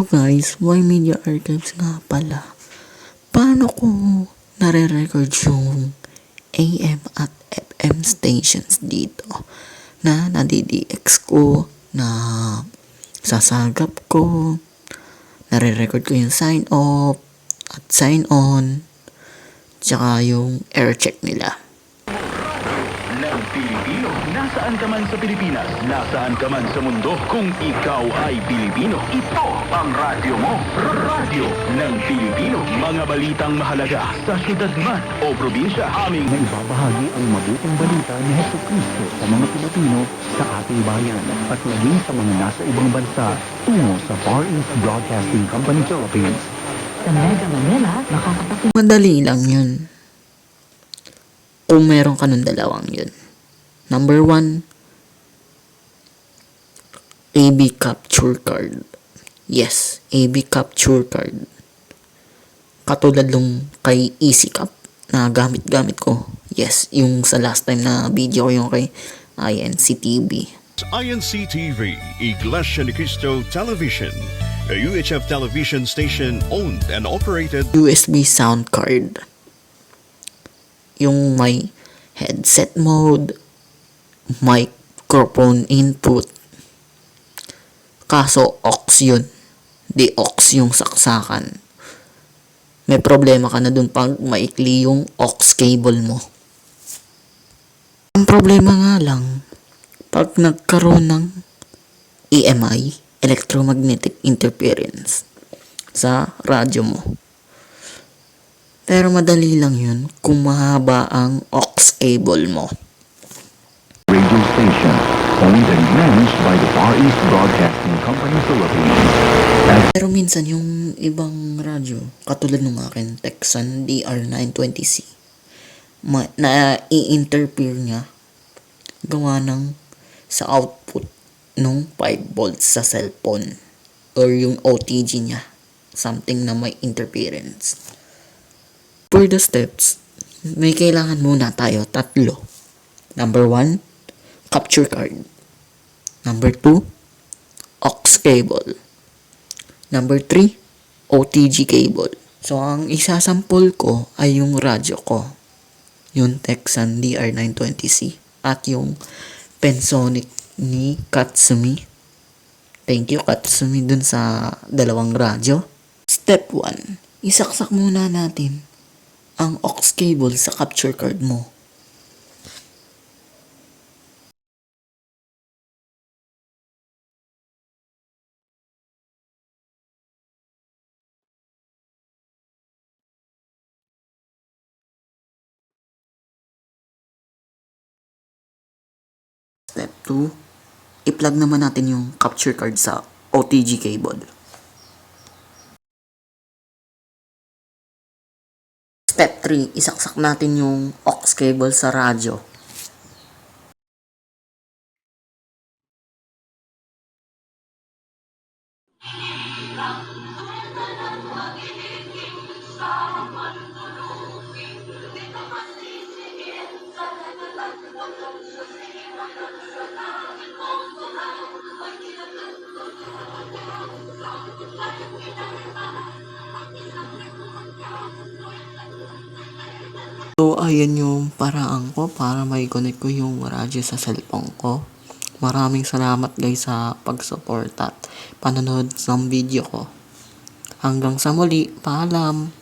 So guys, why media archives nga pala? Paano ko nare-record yung AM at FM stations dito na nadi-DX ko, na sasagap ko, nare-record ko yung sign off at sign on, tsaka yung air check nila. Ng Pilipino, nasaan ka man sa Pilipinas, nasaan ka man sa mundo, kung ikaw ay Pilipino, ito ang radyo mo. Radyo ng Pilipino. Mga balitang mahalaga sa syudad man o probinsya, aming naibabahagi ang mabuting balita ni Jesucristo sa mga Pilipino sa ating bayan at maging sa mga nasa ibang bansa tungo sa Far East Broadcasting Company Philippines. Sa Mega Manila, makakapag- Madali lang yun. Kung meron ka ng dalawang yun. Number 1, AB capture card. Yes, AB capture card. Katulad nung kay EasyCap na gamit-gamit ko. Yes, yung sa last time na video ko yung kay INC-TV. INC-TV, Iglesia ni Cristo Television, a UHF television station owned and operated. USB sound card. Yung may headset mode, microphone input. Kaso aux yun. Di aux yung saksakan. May problema ka na dun pag maikli yung aux cable mo. Ang problema nga lang, pag nagkaroon ng EMI, electromagnetic interference, sa radyo mo. Pero madali lang yun kung mahaba ang aux cable mo. Radio station owned and managed by the Far East Broadcasting Company Philippines. Pero minsan yung ibang radyo, katulad ng akin, Texan DR920C, na-i-interfere niya gawa ng sa output nung 5 volts sa cellphone or yung OTG niya, something na may interference. For the steps, may kailangan muna tayo 3. Number 1, capture card. Number 2, aux cable. Number 3, OTG cable. So, ang isasample ko ay yung radyo ko. Yung Texan DR920C. At yung Pensonic ni Katsumi. Thank you, Katsumi, dun sa 2 radyo. Step 1, isaksak muna natin ang aux cable sa capture card mo. Step 2, i-plug naman natin yung capture card sa OTG cable. Step 3, isaksak natin yung aux cable sa radyo. So, ayan yung paraan ko para mai-connect ko yung radyo sa cellphone ko. Maraming salamat guys sa pag-support at panonood ng video ko. Hanggang sa muli, paalam!